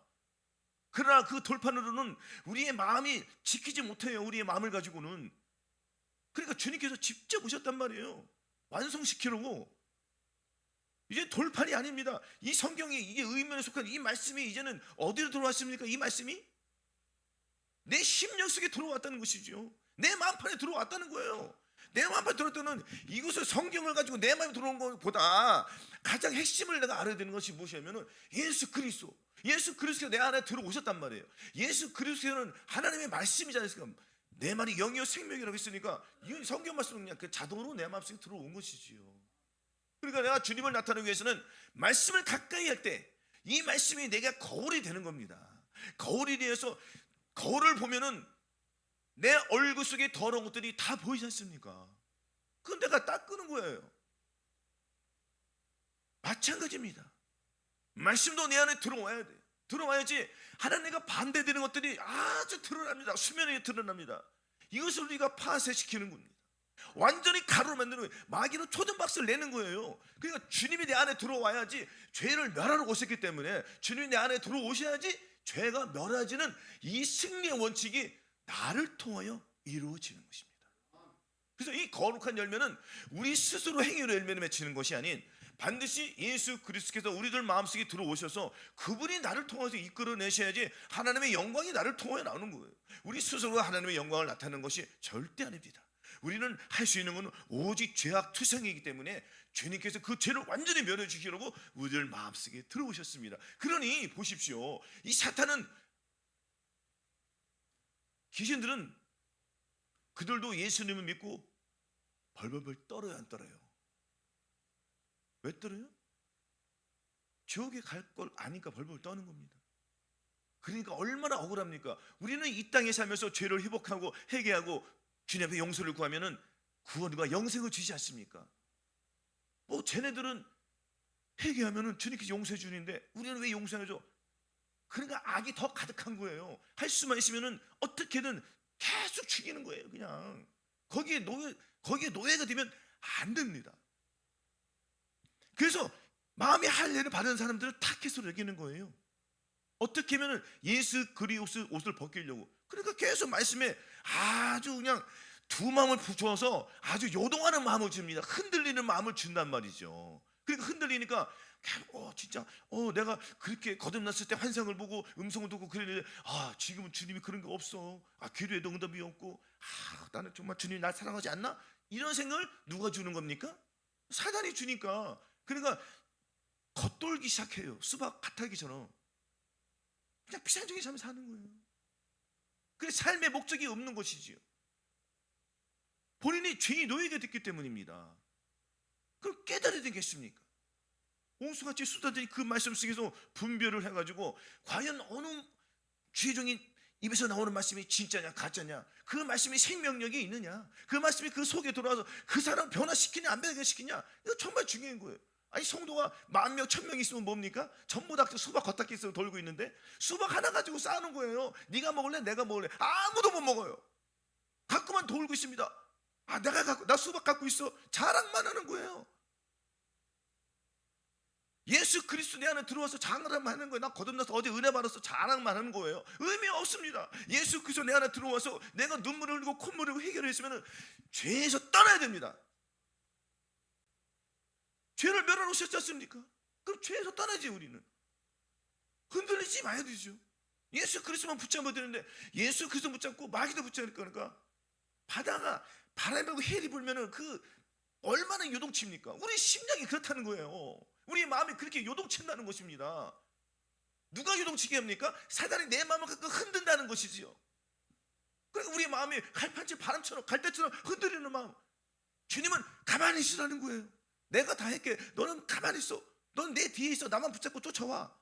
그러나 그 돌판으로는 우리의 마음이 지키지 못해요. 우리의 마음을 가지고는. 그러니까 주님께서 직접 오셨단 말이에요. 완성시키려고. 이제 돌판이 아닙니다. 이 성경이, 이게 의문에 속한 이 말씀이 이제는 어디로 들어왔습니까? 이 말씀이 내 심령 속에 들어왔다는 것이죠. 내 마음판에 들어왔다는 거예요. 내 마음판에 들어왔다는, 이것을 성경을 가지고 내 마음에 들어온 것보다 가장 핵심을 내가 알아야 되는 것이 무엇이냐면 예수 그리스도. 예수 그리스도가 내 안에 들어오셨단 말이에요. 예수 그리스도는 하나님의 말씀이지 않습니까? 내 말이 영이요 생명이라고 했으니까 이 성경 말씀은 그냥 그 자동으로 내 마음속에 들어온 것이지요. 그러니까 내가 주님을 나타내기 위해서는 말씀을 가까이 할 때 이 말씀이 내가 거울이 되는 겁니다. 거울이 되어서 거울을 보면은 내 얼굴 속에 더러운 것들이 다 보이지 않습니까? 그건 내가 닦는 거예요. 마찬가지입니다. 말씀도 내 안에 들어와야 돼. 들어와야지 하나님과 반대되는 것들이 아주 드러납니다. 수면에 드러납니다. 이것을 우리가 파쇄시키는 겁니다. 완전히 가루로 만드는 거예요. 마귀는 초전박스를 내는 거예요. 그러니까 주님이 내 안에 들어와야지, 죄를 멸하러 오셨기 때문에 주님이 내 안에 들어오셔야지 죄가 멸하지는 이 승리의 원칙이 나를 통하여 이루어지는 것입니다. 그래서 이 거룩한 열매는 우리 스스로 행위로 열매를 맺히는 것이 아닌 반드시 예수 그리스도께서 우리들 마음속에 들어오셔서 그분이 나를 통해서 이끌어내셔야지 하나님의 영광이 나를 통해 나오는 거예요. 우리 스스로 하나님의 영광을 나타내는 것이 절대 아닙니다. 우리는 할 수 있는 것은 오직 죄악 투성이기 때문에 주님께서 그 죄를 완전히 멸해 주시려고 우리들 마음속에 들어오셨습니다. 그러니 보십시오. 이 사탄은 귀신들은 그들도 예수님을 믿고 벌벌벌 떨어요, 안 떨어요? 왜 떨어요? 지옥에 갈 걸 아니까 벌벌 떠는 겁니다. 그러니까 얼마나 억울합니까? 우리는 이 땅에 살면서 죄를 회복하고 회개하고 주님 앞에 용서를 구하면은 구원과 영생을 주지 않습니까? 뭐 쟤네들은 회개하면은 주님께서 용서해 주는데 우리는 왜 용서해줘? 그러니까 악이 더 가득한 거예요. 할 수만 있으면은 어떻게든 계속 죽이는 거예요. 그냥 거기에 노예가 되면 안 됩니다. 그래서 마음의 할례를 받은 사람들은 타켓으로 여기는 거예요. 어떻게 하면 예수 그리스도의 옷을 벗기려고. 그러니까 계속 말씀에 아주 그냥 두 마음을 부어서 아주 요동하는 마음을 줍니다. 흔들리는 마음을 준단 말이죠. 그러니까 흔들리니까 진짜 내가 그렇게 거듭났을 때 환상을 보고 음성을 듣고 그랬는데 지금은 주님이 그런 거 없어. 기도에도 응답이 없고 나는 정말 주님이 날 사랑하지 않나? 이런 생각을 누가 주는 겁니까? 사단이 주니까. 그러니까 겉돌기 시작해요. 수박 겉핥기처럼 그냥 피상적인 삶을 사는 거예요. 그래서 삶의 목적이 없는 것이지요. 본인이 죄의 노예가 됐기 때문입니다. 그럼 깨달아야 되겠습니까? 홍수같이 쏟아진 그 말씀 속에서 분별을 해가지고 과연 어느 죄종인 입에서 나오는 말씀이 진짜냐 가짜냐, 그 말씀이 생명력이 있느냐, 그 말씀이 그 속에 들어와서 그 사람 변화시키냐 안 변화시키냐, 이거 정말 중요한 거예요. 아니 성도가 10,000명 1,000명 있으면 뭡니까? 전부 다 수박 겉핥기 있어 돌고 있는데 수박 하나 가지고 싸우는 거예요. 네가 먹을래 내가 먹을래, 아무도 못 먹어요. 갖고만 돌고 있습니다. 나 수박 갖고 있어, 자랑만 하는 거예요. 예수 그리스도 내 안에 들어와서 자랑만 하는 거예요. 나 거듭나서 어제 은혜 받아서 자랑만 하는 거예요. 의미 없습니다. 예수 그리스도 내 안에 들어와서 내가 눈물을 흘리고 콧물을 흘리고 해결했으면 죄에서 떠나야 됩니다. 죄를 멸하셨지 않습니까? 그럼 죄에서 떠나지. 우리는 흔들리지 마야 되죠. 예수 그리스도만 붙잡아야 되는데 예수 그리스도 붙잡고 마귀도 붙잡을 거니까 바다가 바람이 불고 해리 불면은 그 얼마나 요동칩니까? 우리 심장이 그렇다는 거예요. 우리 마음이 그렇게 요동친다는 것입니다. 누가 요동치게 합니까? 사단이 내 마음을 갖고 흔든다는 것이지요. 그러니까 우리 마음이 갈판치 바람처럼 갈대처럼 흔들리는 마음, 주님은 가만히 있으라는 거예요. 내가 다 할게. 너는 가만히 있어. 너는 내 뒤에 있어. 나만 붙잡고 쫓아와.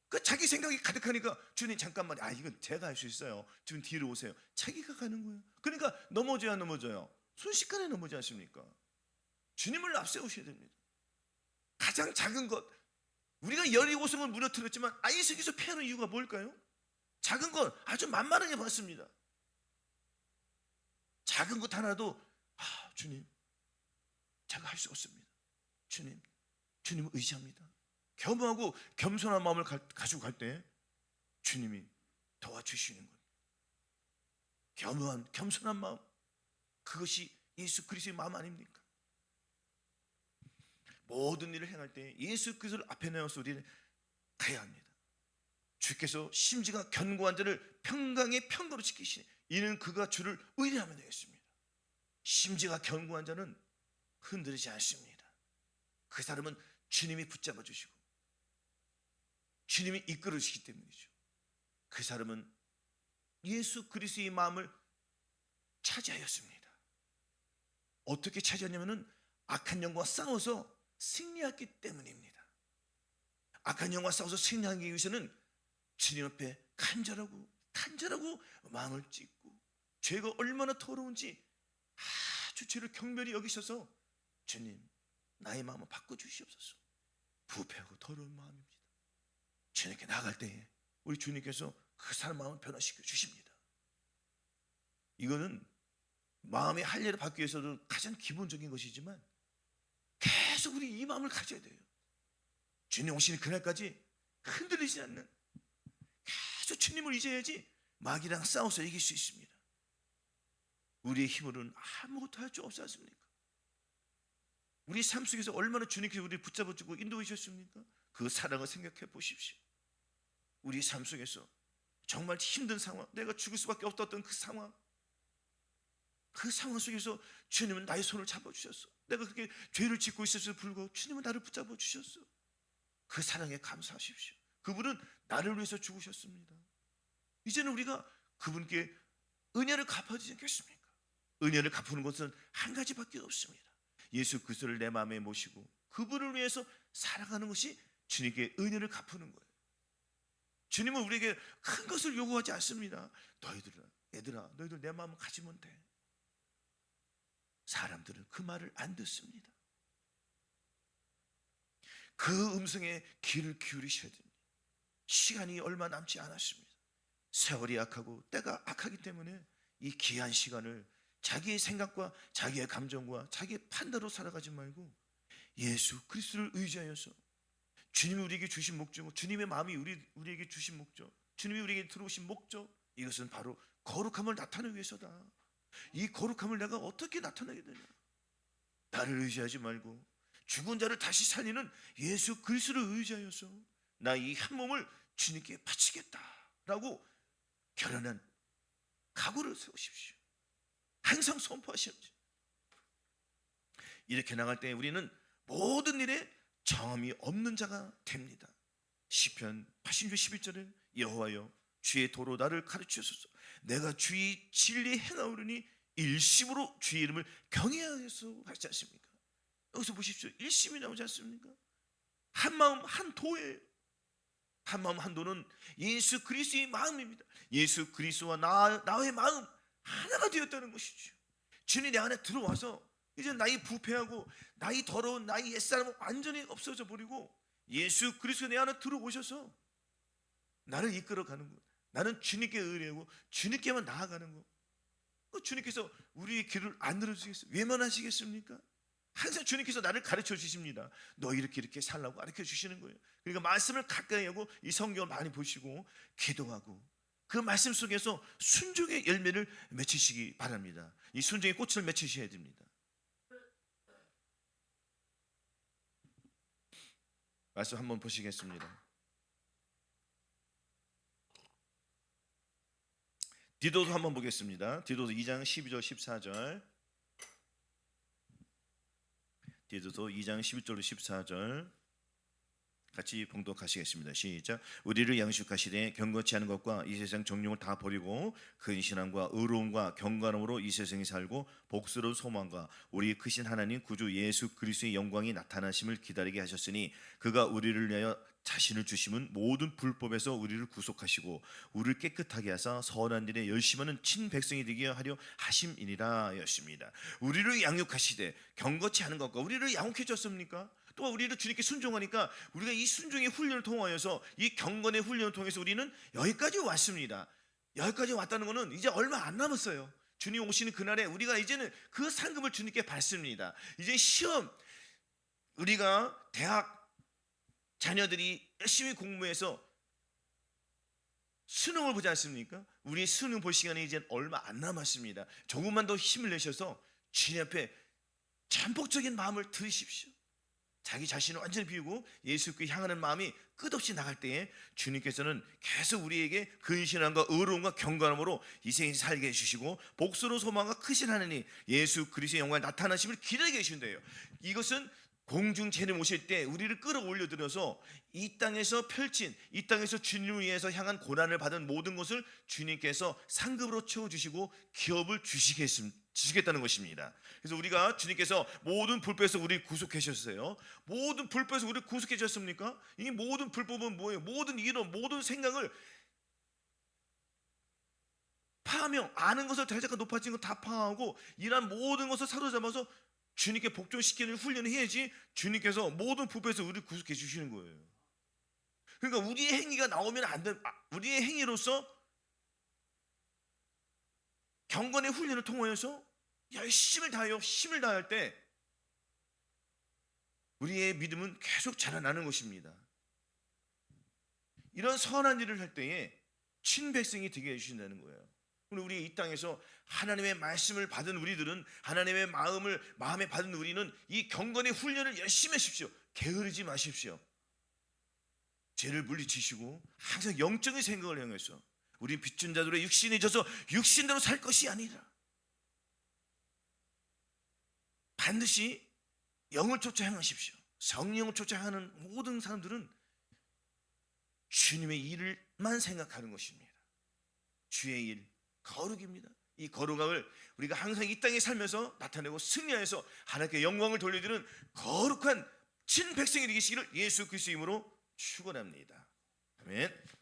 그 자기 생각이 가득하니까 주님 잠깐만, 이건 제가 할 수 있어요. 주님 뒤로 오세요. 자기가 가는 거예요. 그러니까 넘어져요. 순식간에 넘어지지 않습니까? 주님을 앞세우셔야 됩니다. 가장 작은 것, 우리가 여리고성을 무너뜨렸지만 아이석에서 피하는 이유가 뭘까요? 작은 건 아주 만만하게 봤습니다. 작은 것 하나도 주님 제가 할 수 없습니다. 주님을 의지합니다. 겸허하고 겸손한 마음을 가지고 갈 때 주님이 도와주시는 거예요. 겸허한 겸손한 마음, 그것이 예수 그리스도의 마음 아닙니까? 모든 일을 행할 때 예수 그리스도를 앞에 내어서 우리는 가야 합니다. 주께서 심지가 견고한 자를 평강에 평강으로 지키시니 이는 그가 주를 의뢰하면 되겠습니다. 심지가 견고한 자는 흔들리지 않습니다. 그 사람은 주님이 붙잡아 주시고 주님이 이끌어 주시기 때문이죠. 그 사람은 예수 그리스도의 마음을 차지하였습니다. 어떻게 차지하냐면은 악한 영과 싸워서 승리했기 때문입니다. 악한 영과 싸워서 승리하기 위해서는 주님 앞에 간절하고 마음을 찢고 죄가 얼마나 더러운지 아주 죄를 경멸히 여기셔서 주님 나의 마음을 바꿔주시옵소서. 부패하고 더러운 마음입니다. 주님께 나아갈 때에 우리 주님께서 그 사람 마음을 변화시켜 주십니다. 이거는 마음의 할례를 받기 위해서도 가장 기본적인 것이지만 계속 우리 이 마음을 가져야 돼요. 주님 오시는 그날까지 흔들리지 않는, 계속 주님을 의지해야지 마귀랑 싸워서 이길 수 있습니다. 우리의 힘으로는 아무것도 할 수 없지 않습니까? 우리 삶 속에서 얼마나 주님께서 우리를 붙잡아주고 인도해 주셨습니까? 그 사랑을 생각해 보십시오. 우리 삶 속에서 정말 힘든 상황, 내가 죽을 수밖에 없었던 그 상황 속에서 주님은 나의 손을 잡아주셨어. 내가 그렇게 죄를 짓고 있었을 불구하고 주님은 나를 붙잡아 주셨어. 그 사랑에 감사하십시오. 그분은 나를 위해서 죽으셨습니다. 이제는 우리가 그분께 은혜를 갚아주지 않겠습니까? 은혜를 갚는 것은 한 가지밖에 없습니다. 예수 그리스도를 내 마음에 모시고 그분을 위해서 살아가는 것이 주님께 은혜를 갚는 거예요. 주님은 우리에게 큰 것을 요구하지 않습니다. 얘들아 너희들 내 마음을 가지면 돼. 사람들은 그 말을 안 듣습니다. 그 음성에 귀를 기울이셔야 됩니다. 시간이 얼마 남지 않았습니다. 세월이 악하고 때가 악하기 때문에 이 귀한 시간을 자기의 생각과 자기의 감정과 자기의 판단으로 살아가지 말고 예수 그리스도를 의지하여서 주님이 우리에게 주신 목적, 주님의 마음이 우리에게 주신 목적, 주님이 우리에게 들어오신 목적, 이것은 바로 거룩함을 나타내기 위해서다. 이 거룩함을 내가 어떻게 나타내게 되냐? 나를 의지하지 말고 죽은 자를 다시 살리는 예수 그리스도를 의지하여서 나 이 한 몸을 주님께 바치겠다라고 결연한 각오를 세우십시오. 항상 선포하십시오. 이렇게 나갈 때 우리는 모든 일에 정함이 없는 자가 됩니다. 시편 80편 11절에 여호와여 주의 도로 나를 가르치소서. 내가 주의 진리 행하오르니 일심으로 주의 이름을 경외하여서 하지 않습니까? 여기서 보십시오. 일심이 나오지 않습니까? 한 마음 한 도예요. 한 마음 한 도는 예수 그리스도의 마음입니다. 예수 그리스도와 나의 마음 하나가 되었다는 것이죠. 주님 내 안에 들어와서 이제 나의 부패하고 나의 더러운 나의 옛사람은 완전히 없어져 버리고 예수 그리스도 내 안에 들어오셔서 나를 이끌어가는 것. 나는 주님께 의뢰하고 주님께만 나아가는 것. 주님께서 우리의 길을 안 들어주시겠어요? 외면하시겠습니까? 항상 주님께서 나를 가르쳐 주십니다. 너 이렇게 살라고 가르쳐 주시는 거예요. 그러니까 말씀을 가까이 하고 이 성경을 많이 보시고 기도하고 그 말씀 속에서 순종의 열매를 맺히시기 바랍니다. 이 순종의 꽃을 맺히셔야 됩니다. 말씀 한번 보시겠습니다. 디도서 한번 보겠습니다. 디도서 2장 12절 14절. 디도서 2장 11절로 14절 같이 봉독하시겠습니다. 시작. 우리를 양식하시되 경건치 않은 것과 이 세상 정욕을 다 버리고 근신함과 의로움과 경건함으로 이 세상에 살고 복스러운 소망과 우리 크신 하나님 구주 예수 그리스도의 영광이 나타나심을 기다리게 하셨으니 그가 우리를 위하여 자신을 주심은 모든 불법에서 우리를 구속하시고 우리를 깨끗하게 하사 선한 일에 열심하는 친백성이 되게 하려 하심이니라 였습니다. 우리를 양육하시되 경건치 않은 것과 우리를 양육해 줬습니까? 또 우리를 주님께 순종하니까 우리가 이 순종의 훈련을 통하여서 이 경건의 훈련을 통해서 우리는 여기까지 왔습니다. 여기까지 왔다는 것은 이제 얼마 안 남았어요. 주님 오시는 그날에 우리가 이제는 그 상급을 주님께 받습니다. 이제 시험, 우리가 대학 자녀들이 열심히 공부해서 수능을 보지 않습니까? 우리 수능 볼 시간이 이제 얼마 안 남았습니다. 조금만 더 힘을 내셔서 주님 앞에 전폭적인 마음을 들으십시오. 자기 자신을 완전히 비우고 예수께 향하는 마음이 끝없이 나갈 때에 주님께서는 계속 우리에게 근신함과 의로움과 경건함으로 이 세상에 살게 해주시고 복수로 소망과 크신 하나님 예수 그리스도의 영광이 나타나심을 기다리게 해주신대요. 이것은 공중제님 오실 때 우리를 끌어올려 들여서 이 땅에서 펼친 이 땅에서 주님을 위해서 향한 고난을 받은 모든 것을 주님께서 상급으로 채워주시고 기업을 주시겠다는 것입니다. 그래서 우리가 주님께서 모든 불법에서 우리를 구속해 주셨어요. 모든 불법에서 우리를 구속해 주셨습니까? 이 모든 불법은 뭐예요? 모든 이론, 모든 생각을 파하며 아는 것을 대자가 높아진 것 다 파하고 이런 모든 것을 사로잡아서 주님께 복종시키는 훈련을 해야지 주님께서 모든 불법에서 우리를 구속해 주시는 거예요. 그러니까 우리의 행위가 나오면 안 돼. 우리의 행위로서 경건의 훈련을 통하여서 열심을 다하여 힘을 다할 때 우리의 믿음은 계속 자라나는 것입니다. 이런 선한 일을 할 때에 친백성이 되게 해주신다는 거예요. 우리 이 땅에서 하나님의 말씀을 받은 우리들은 하나님의 마음에 받은 우리는 이 경건의 훈련을 열심히 하십시오. 게으르지 마십시오. 죄를 물리치시고 항상 영적인 생각을 향해서 우리 빚진 자들의 육신이 져서 육신대로 살 것이 아니라 반드시 영을 쫓아 행하십시오. 성령을 쫓아 하는 모든 사람들은 주님의 일을만 생각하는 것입니다. 주의 일, 거룩입니다. 이 거룩함을 우리가 항상 이 땅에 살면서 나타내고 승리하여서 하나님께 영광을 돌려드리는 거룩한 친백성이 되시기를 예수 그리스도 이름으로 축원합니다. 아멘.